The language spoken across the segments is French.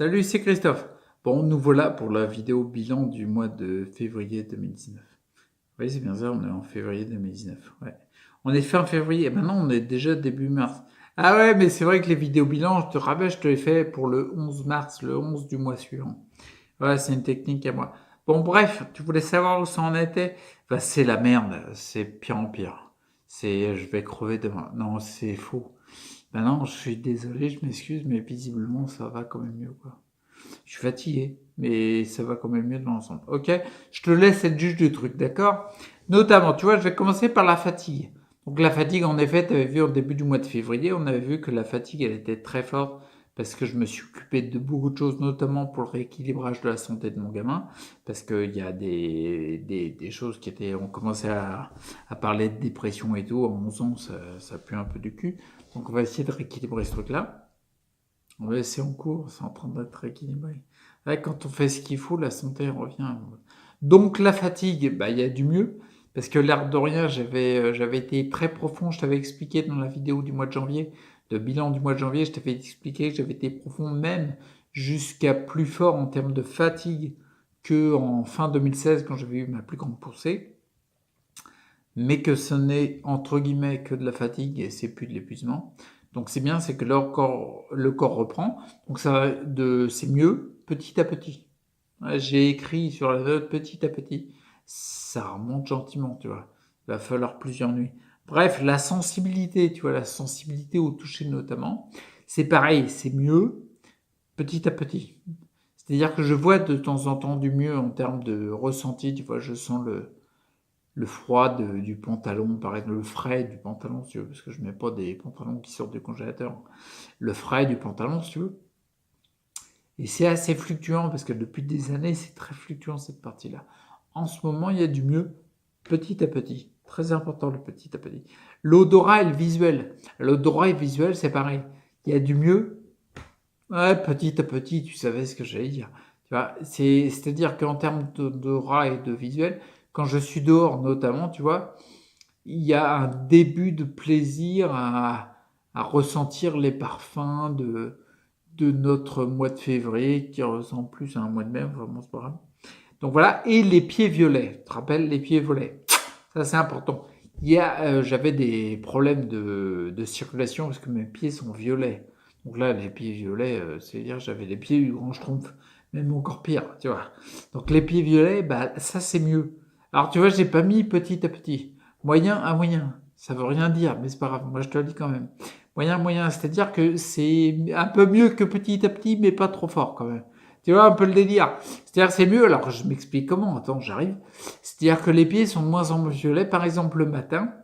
Salut, c'est Christophe. Bon, nous voilà pour la vidéo bilan du mois de février 2019. Oui, c'est bien ça, on est en février 2019. Ouais. On est fin février, et maintenant on est déjà début mars. Ah ouais, mais c'est vrai que les vidéos bilan, je te rappelle, je te les fais pour le 11 mars, le 11 du mois suivant. Voilà, c'est une technique à moi. Bon, bref, tu voulais savoir où ça en était? Bah, c'est la merde, c'est pire en pire. Je vais crever demain. Non, c'est faux. Ben non, je suis désolé, je m'excuse, mais visiblement ça va quand même mieux, quoi. Je suis fatigué, mais ça va quand même mieux dans l'ensemble. Ok, je te laisse être juge du truc, d'accord? Notamment, tu vois, je vais commencer par la fatigue. Donc la fatigue, en effet, tu avais vu au début du mois de février, on avait vu que la fatigue, elle était très forte parce que je me suis occupé de beaucoup de choses, notamment pour le rééquilibrage de la santé de mon gamin, parce qu'il y a des choses qui étaient... On commençait à parler de dépression et tout, à 11 ans, ça pue un peu du cul. Donc on va essayer de rééquilibrer ce truc-là. Ouais, c'est en cours, c'est en train d'être équilibré. Ouais, quand on fait ce qu'il faut, la santé revient. Donc la fatigue, bah, il y a du mieux, parce que l'air de rien, j'avais été très profond, je t'avais expliqué dans la vidéo du mois de janvier, de bilan du mois de janvier, je t'avais expliqué que j'avais été profond même jusqu'à plus fort en termes de fatigue que en fin 2016 quand j'avais eu ma plus grande poussée, mais que ce n'est entre guillemets que de la fatigue et c'est plus de l'épuisement. Donc c'est bien, c'est que le corps reprend. Donc c'est mieux petit à petit. Ouais, j'ai écrit sur la note petit à petit. Ça remonte gentiment, tu vois. Il va falloir plusieurs nuits. Bref, la sensibilité, tu vois, la sensibilité au toucher notamment, c'est pareil, c'est mieux petit à petit. C'est-à-dire que je vois de temps en temps du mieux en termes de ressenti, tu vois, je sens le froid du pantalon, par exemple, le frais du pantalon, si tu veux, parce que je mets pas des pantalons qui sortent du congélateur. Le frais du pantalon, si tu veux. Et c'est assez fluctuant, parce que depuis des années, c'est très fluctuant cette partie-là. En ce moment, il y a du mieux petit à petit. Très important le petit à petit. L'odorat et le visuel. L'odorat et le visuel, c'est pareil. Il y a du mieux petit à petit, tu savais ce que j'allais dire. Tu vois, c'est-à-dire qu'en termes d'odorat et de visuel, quand je suis dehors notamment, tu vois, il y a un début de plaisir à ressentir les parfums de notre mois de février qui ressemble plus à un mois de mai, vraiment c'est pas grave. Donc voilà, et les pieds violets, tu te rappelles les pieds violets, ça c'est important. J'avais des problèmes de circulation parce que mes pieds sont violets. Donc là, les pieds violets, c'est-à-dire j'avais les pieds du grand schtroumpf, même encore pire, tu vois. Donc les pieds violets, bah ça c'est mieux. Alors tu vois, j'ai pas mis petit à petit. Moyen à moyen, ça veut rien dire, mais c'est pas grave, moi je te le dis quand même. Moyen, moyen, c'est-à-dire que c'est un peu mieux que petit à petit, mais pas trop fort quand même. Tu vois un peu le délire. C'est-à-dire que c'est mieux, alors je m'explique comment, attends, j'arrive. C'est-à-dire que les pieds sont de moins en moins violets. Par exemple, le matin,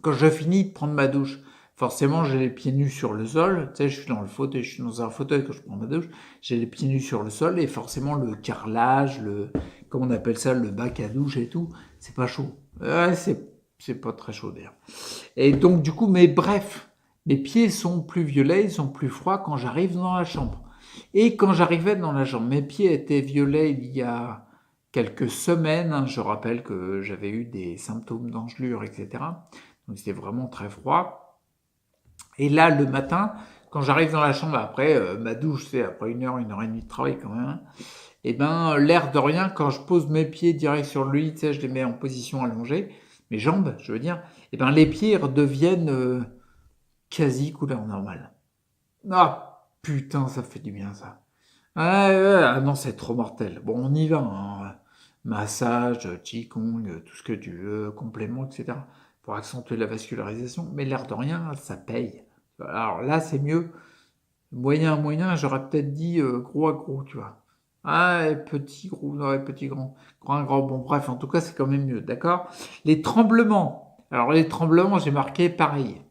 quand je finis de prendre ma douche, forcément j'ai les pieds nus sur le sol. Tu sais, je suis dans le fauteuil, je suis dans un fauteuil quand je prends ma douche. J'ai les pieds nus sur le sol et forcément le carrelage, comment on appelle ça, le bac à douche et tout, c'est pas chaud. Ouais, c'est pas très chaud d'ailleurs. Et donc du coup, mais bref, mes pieds sont plus violets, ils sont plus froids quand j'arrive dans la chambre. Et quand j'arrivais dans la chambre, mes pieds étaient violets il y a quelques semaines. Hein, je rappelle que j'avais eu des symptômes d'engelure, etc. Donc c'était vraiment très froid. Et là, le matin, quand j'arrive dans la chambre après ma douche, c'est après une heure et demie de travail quand même, hein, et ben l'air de rien, quand je pose mes pieds direct sur le lit, tu sais, je les mets en position allongée, mes jambes, je veux dire, et ben les pieds redeviennent quasi couleur normale. Ah putain, ça fait du bien ça. Ah, ouais, ouais, ah non, c'est trop mortel. Bon, on y va, hein. Massage, qigong, tout ce que tu veux, complément, etc. Pour accentuer la vascularisation. Mais l'air de rien, ça paye. Alors là, c'est mieux. Moyen, moyen, j'aurais peut-être dit gros à gros, tu vois. Ah, et petit, gros, ouais, petit, grand. Grand, grand, bon, bref, en tout cas, c'est quand même mieux, d'accord? Les tremblements. Alors, les tremblements, j'ai marqué pareil.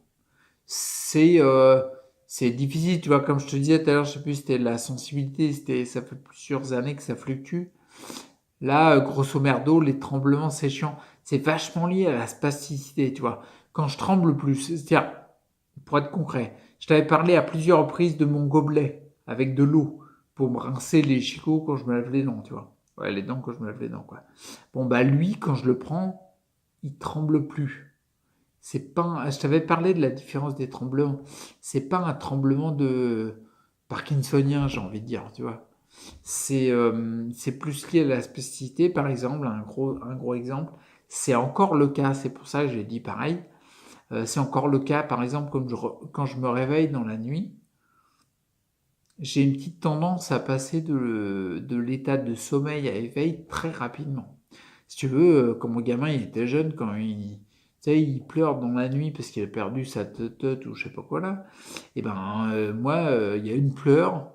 C'est euh, c'est difficile, tu vois, comme je te disais tout à l'heure, je sais plus, c'était la sensibilité, ça fait plusieurs années que ça fluctue. Là, grosso merdo, les tremblements, c'est chiant. C'est vachement lié à la spasticité, tu vois. Quand je tremble plus, c'est-à-dire, pour être concret, je t'avais parlé à plusieurs reprises de mon gobelet avec de l'eau pour me rincer les chicots quand je me lave les dents, tu vois. Ouais, les dents quand je me lave les dents, quoi. Bon, bah lui, quand je le prends, il tremble plus. C'est pas je t'avais parlé de la différence des tremblements. C'est pas un tremblement de parkinsonien, j'ai envie de dire, tu vois. C'est plus lié à la spasticité, par exemple, un gros exemple. C'est encore le cas, c'est pour ça que j'ai dit pareil. C'est encore le cas, par exemple, quand je me réveille dans la nuit, j'ai une petite tendance à passer de l'état de sommeil à éveil très rapidement. Si tu veux, quand mon gamin il était jeune, tu sais, il pleure dans la nuit parce qu'il a perdu sa tête ou je sais pas quoi là, et ben moi, il y a une pleure,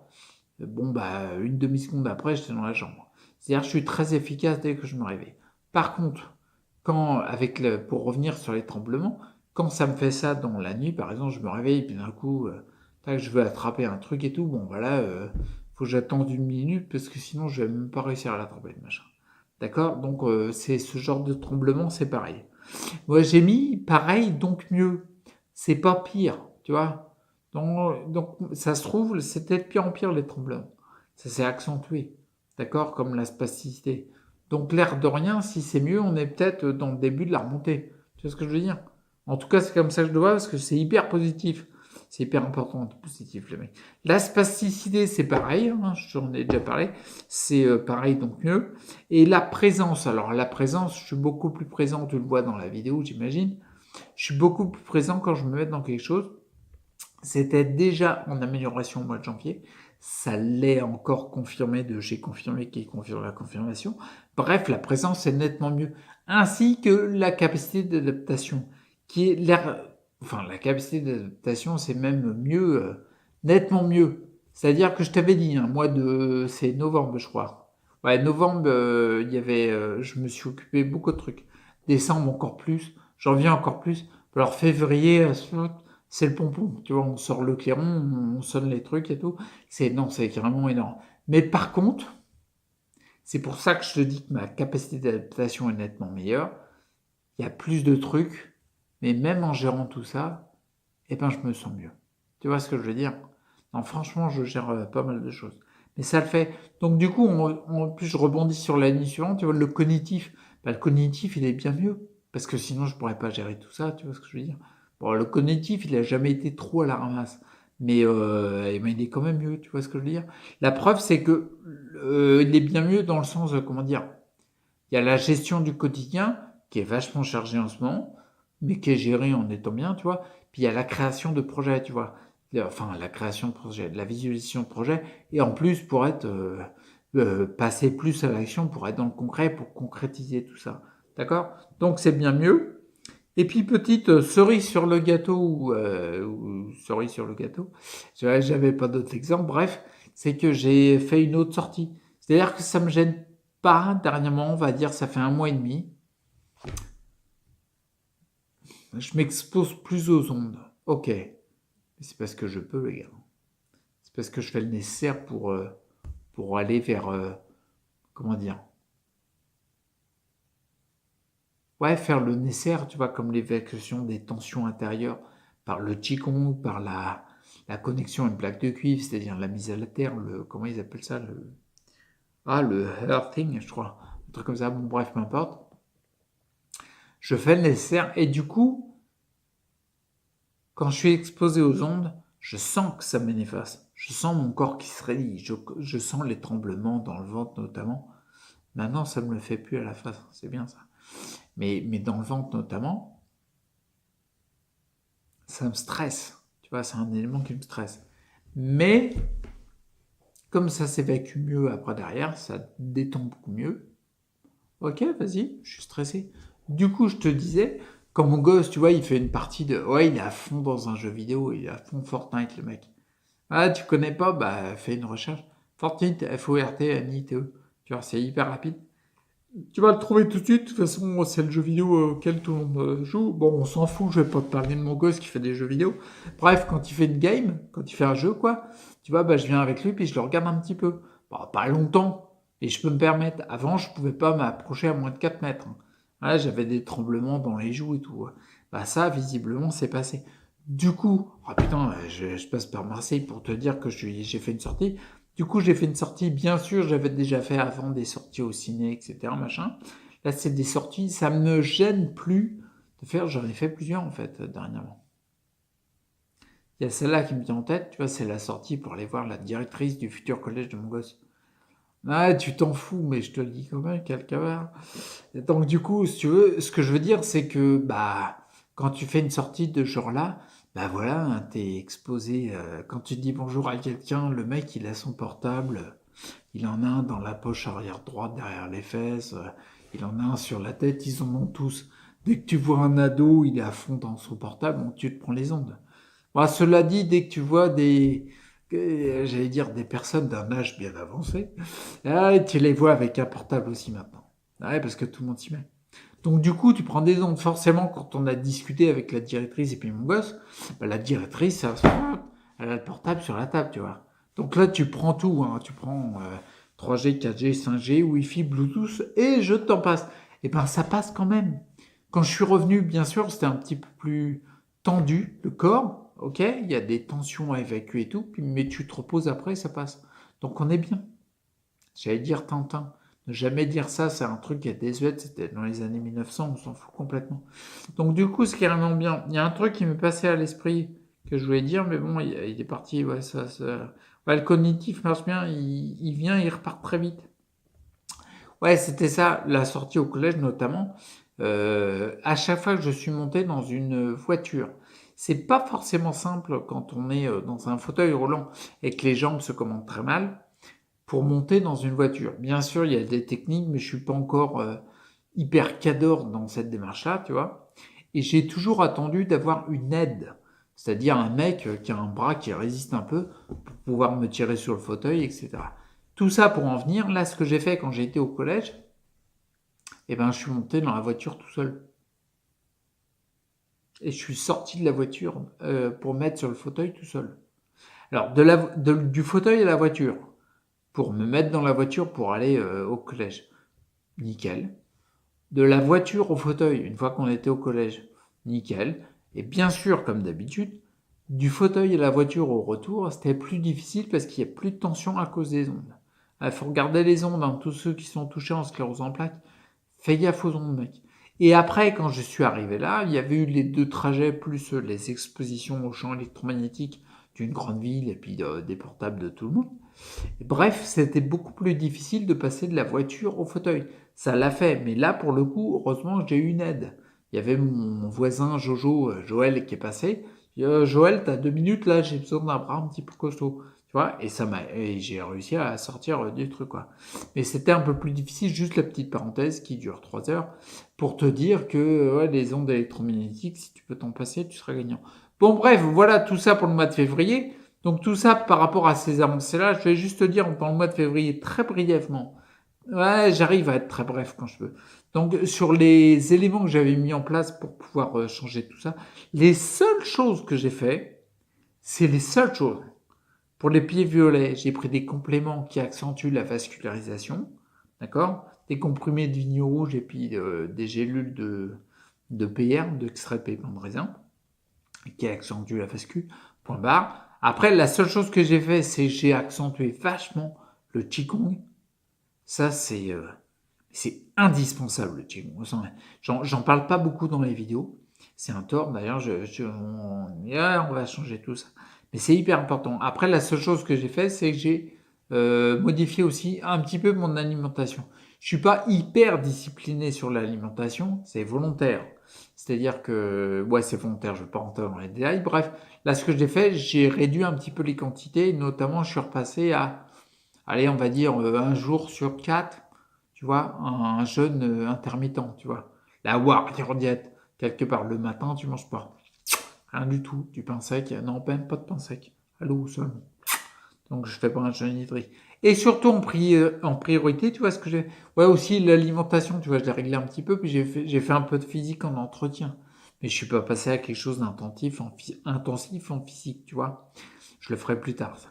bon bah une demi-seconde après, j'étais dans la chambre. C'est-à-dire que je suis très efficace dès que je me réveille. Par contre, pour revenir sur les tremblements, quand ça me fait ça dans la nuit, par exemple, je me réveille et puis d'un coup, tac, je veux attraper un truc et tout, bon voilà, faut que j'attende une minute parce que sinon je vais même pas réussir à l'attraper, le machin. D'accord? Donc c'est ce genre de tremblement, c'est pareil. Moi j'ai mis pareil, donc mieux. C'est pas pire, tu vois? Donc ça se trouve, c'est peut-être pire en pire les tremblements. Ça s'est accentué, d'accord? Comme la spasticité. Donc l'air de rien, si c'est mieux, on est peut-être dans le début de la remontée. Tu vois ce que je veux dire? En tout cas, c'est comme ça que je le vois parce que c'est hyper positif. C'est hyper important, positif, les mecs. La spasticité, c'est pareil, hein, j'en ai déjà parlé. C'est pareil, donc mieux. Et la présence, alors la présence, je suis beaucoup plus présent, tu le vois dans la vidéo, j'imagine. Je suis beaucoup plus présent quand je me mets dans quelque chose. C'était déjà en amélioration au mois de janvier. Ça l'est encore confirmé de j'ai confirmé qui confirme la confirmation. Bref, la présence est nettement mieux. Ainsi que la capacité d'adaptation, qui est l'air. Enfin, la capacité d'adaptation, c'est même mieux, nettement mieux. C'est-à-dire que je t'avais dit, un mois de. C'est novembre, je crois. Ouais, novembre, il y avait. Je me suis occupé beaucoup de trucs. Décembre, encore plus. Janvier, encore plus. Alors, février, c'est le pompon, tu vois, on sort le clairon, on sonne les trucs et tout. Non, c'est carrément énorme. Mais par contre, c'est pour ça que je te dis que ma capacité d'adaptation est nettement meilleure. Il y a plus de trucs, mais même en gérant tout ça, eh ben, je me sens mieux. Tu vois ce que je veux dire? Non, franchement, je gère pas mal de choses. Mais ça le fait. Donc, du coup, en plus, je rebondis sur l'année suivante, tu vois, le cognitif. Bah, le cognitif, il est bien mieux. Parce que sinon, je pourrais pas gérer tout ça, tu vois ce que je veux dire? Bon, le cognitif, il a jamais été trop à la ramasse. Mais il est quand même mieux, tu vois ce que je veux dire? La preuve, c'est que il est bien mieux dans le sens, comment dire, il y a la gestion du quotidien qui est vachement chargée en ce moment, mais qui est gérée en étant bien, tu vois. Puis il y a la création de projets, tu vois. Enfin, la création de projets, la visualisation de projets, et en plus pour être passer plus à l'action, pour être dans le concret, pour concrétiser tout ça. D'accord? Donc c'est bien mieux. Et puis petite cerise sur le gâteau ou cerise sur le gâteau, j'avais pas d'autres exemples. Bref, c'est que j'ai fait une autre sortie. C'est-à-dire que ça me gêne pas dernièrement, on va dire, ça fait un mois et demi. Je m'expose plus aux ondes. Ok, mais c'est parce que je peux, les gars. C'est parce que je fais le nécessaire pour aller vers, comment dire, ouais, faire le nécessaire, tu vois, comme l'évacuation des tensions intérieures par le Qigong, par la connexion à une plaque de cuivre, c'est-à-dire la mise à la terre, comment ils appellent ça, le earthing, je crois, un truc comme ça, bon, bref, peu importe. Je fais le nécessaire et du coup, quand je suis exposé aux ondes, je sens que ça me néfaste. Je sens mon corps qui se raidit. Je sens les tremblements dans le ventre notamment. Maintenant, ça ne me le fait plus à la face. C'est bien ça. Mais dans le ventre notamment, ça me stresse. Tu vois, c'est un élément qui me stresse. Mais comme ça s'évacue mieux après derrière, ça détend beaucoup mieux. Ok, vas-y, je suis stressé. Du coup, je te disais, quand mon gosse, tu vois, il fait une partie de... Ouais, il est à fond dans un jeu vidéo, il est à fond Fortnite, le mec. Ah, tu connais pas? Bah, fais une recherche. Fortnite, Fortnite. Tu vois, c'est hyper rapide. Tu vas le trouver tout de suite. De toute façon, c'est le jeu vidéo auquel tout le monde joue. Bon, on s'en fout, je vais pas te parler de mon gosse qui fait des jeux vidéo. Bref, quand il fait une game, quand il fait un jeu, quoi, tu vois, bah, je viens avec lui puis je le regarde un petit peu. Bah, pas longtemps. Et je peux me permettre. Avant, je pouvais pas m'approcher à moins de 4 mètres. Là, j'avais des tremblements dans les joues et tout. Bah, ça, visiblement, c'est passé. Du coup, oh putain, je passe par Marseille pour te dire que j'ai fait une sortie. Du coup, j'ai fait une sortie, bien sûr, j'avais déjà fait avant des sorties au ciné, etc., machin. Là, c'est des sorties, ça me gêne plus de faire, j'en ai fait plusieurs, en fait, dernièrement. Il y a celle-là qui me vient en tête, tu vois, c'est la sortie pour aller voir la directrice du futur collège de mon gosse. Ah, tu t'en fous, mais je te le dis quand même, quel cavard. Et donc du coup, si tu veux, ce que je veux dire, c'est que bah quand tu fais une sortie de ce genre-là, bah voilà, hein, t'es exposé. Quand tu dis bonjour à quelqu'un, le mec il a son portable, il en a un dans la poche arrière droite derrière les fesses, il en a un sur la tête, ils en ont tous. Dès que tu vois un ado, il est à fond dans son portable, donc tu te prends les ondes. Bon, cela dit, dès que tu vois j'allais dire des personnes d'un âge bien avancé, tu les vois avec un portable aussi maintenant. Ouais, parce que tout le monde s'y met. Donc du coup, tu prends des ondes. Forcément, quand on a discuté avec la directrice et puis mon gosse, bah, la directrice, elle a le portable sur la table, tu vois. Donc là, tu prends tout. Hein. Tu prends 3G, 4G, 5G, Wi-Fi, Bluetooth, et je t'en passe. Et ben ça passe quand même. Quand je suis revenu, bien sûr, c'était un petit peu plus tendu, le corps. Ok, il y a des tensions à évacuer et tout, mais tu te reposes après, ça passe. Donc on est bien. J'allais dire Tintin. Ne jamais dire ça, c'est un truc qui est désuet, c'était dans les années 1900, on s'en fout complètement. Donc du coup, c'est carrément bien. Il y a un truc qui me passait à l'esprit que je voulais dire, mais bon, il est parti, ouais, ça. Ouais, le cognitif marche bien, il vient, il repart très vite. Ouais, c'était ça, la sortie au collège notamment. À chaque fois que je suis monté dans une voiture, c'est pas forcément simple quand on est dans un fauteuil roulant et que les jambes se commandent très mal pour monter dans une voiture. Bien sûr, il y a des techniques, mais je suis pas encore hyper cador dans cette démarche-là, tu vois. Et j'ai toujours attendu d'avoir une aide, c'est-à-dire un mec qui a un bras qui résiste un peu pour pouvoir me tirer sur le fauteuil, etc. Tout ça pour en venir, là, ce que j'ai fait quand j'ai été au collège, eh ben, je suis monté dans la voiture tout seul. Et je suis sorti de la voiture pour mettre sur le fauteuil tout seul. Alors, du fauteuil à la voiture, pour me mettre dans la voiture pour aller au collège. Nickel. De la voiture au fauteuil, une fois qu'on était au collège, nickel. Et bien sûr, comme d'habitude, du fauteuil à la voiture au retour, c'était plus difficile parce qu'il n'y a plus de tension à cause des ondes. Il faut regarder les ondes, hein, tous ceux qui sont touchés en sclérose en plaques. Fais gaffe aux ondes, mec. Et après, quand je suis arrivé là, il y avait eu les deux trajets, plus les expositions aux champs électromagnétiques d'une grande ville et puis des portables de tout le monde. Bref, c'était beaucoup plus difficile de passer de la voiture au fauteuil. Ça l'a fait, mais là, pour le coup, heureusement, j'ai eu une aide. Il y avait mon voisin Jojo, Joël, qui est passé. Joël, t'as 2 minutes, là, j'ai besoin d'un bras un petit peu costaud. Tu vois, et j'ai réussi à sortir du truc, quoi. Mais c'était un peu plus difficile, juste la petite parenthèse qui dure 3 heures, pour te dire que ouais, les ondes électromagnétiques, si tu peux t'en passer, tu seras gagnant. Bon, bref, voilà tout ça pour le mois de février. Donc tout ça par rapport à ces avancées-là, je vais juste te dire pendant le mois de février très brièvement. Ouais, j'arrive à être très bref quand je veux. Donc sur les éléments que j'avais mis en place pour pouvoir changer tout ça, les seules choses que j'ai fait, c'est les seules choses. Pour les pieds violets, j'ai pris des compléments qui accentuent la vascularisation, d'accord? Des comprimés de vignes rouge et puis des gélules de PR, d'extrait de pépins de raisin, qui accentue la fascule, point barre. Après, la seule chose que j'ai fait, c'est que j'ai accentué vachement le Qigong. Ça, c'est indispensable, le Qigong. J'en parle pas beaucoup dans les vidéos. C'est un tort, d'ailleurs, on va changer tout ça. Mais c'est hyper important. Après, la seule chose que j'ai fait, c'est que j'ai modifié aussi un petit peu mon alimentation. Je suis pas hyper discipliné sur l'alimentation, c'est volontaire. C'est-à-dire que, ouais, c'est volontaire, je ne vais pas rentrer dans les détails. Bref, là, ce que j'ai fait, j'ai réduit un petit peu les quantités. Notamment, je suis repassé à, allez, on va dire, un jour sur 4, tu vois, un jeûne intermittent, tu vois. La warrior diet, quelque part, le matin, tu manges pas. Rien du tout, du pain sec. Non, même pas de pain sec. À l'eau seulement. Donc je fais pas un jeûne hydrique. Et surtout en priorité, tu vois ce que j'ai. Ouais, aussi l'alimentation, tu vois, je l'ai réglé un petit peu, puis j'ai fait un peu de physique en entretien. Mais je suis pas passé à quelque chose intensif en physique, tu vois. Je le ferai plus tard, ça.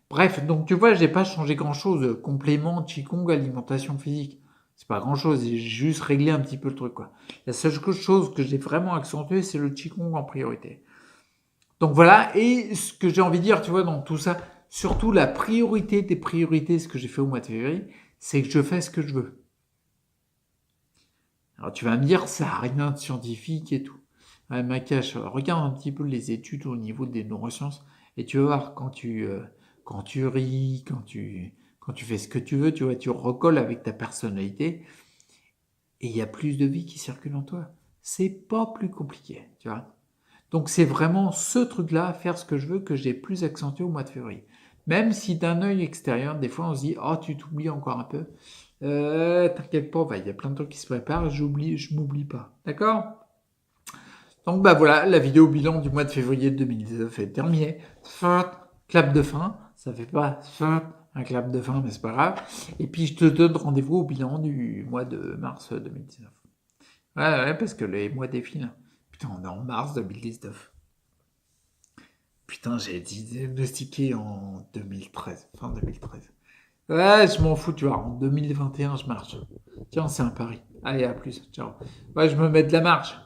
Bref, donc tu vois, j'ai pas changé grand chose. Complément, Qigong, alimentation physique. C'est pas grand chose, j'ai juste réglé un petit peu le truc, quoi. La seule chose que j'ai vraiment accentué, c'est le Qigong en priorité. Donc voilà, et ce que j'ai envie de dire, tu vois, dans tout ça, surtout la priorité des priorités, ce que j'ai fait au mois de février, c'est que je fais ce que je veux. Alors tu vas me dire, ça n'a rien de scientifique et tout. Ouais, Makache, regarde un petit peu les études au niveau des neurosciences et tu vas voir quand tu ris, quand tu fais ce que tu veux, tu vois, tu recolles avec ta personnalité et il y a plus de vie qui circule en toi. C'est pas plus compliqué, tu vois. Donc c'est vraiment ce truc-là, faire ce que je veux, que j'ai plus accentué au mois de février. Même si d'un œil extérieur, des fois on se dit, oh tu t'oublies encore un peu. T'inquiète pas, il y a plein de trucs qui se préparent, je m'oublie pas. D'accord? Donc bah voilà, la vidéo bilan du mois de février 2019 est terminée. Clap de fin, ça fait pas un clap de fin, mais c'est pas grave. Et puis je te donne rendez-vous au bilan du mois de mars 2019. Ouais, parce que les mois défilent. Putain, on est en mars 2019. Putain, j'ai été diagnostiqué en 2013, fin 2013. Ouais, je m'en fous, tu vois, en 2021, je marche. Tiens, c'est un pari. Allez, à plus, ciao. Ouais, je me mets de la marche.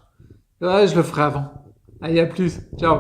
Ouais, je le ferai avant. Allez, à plus, ciao.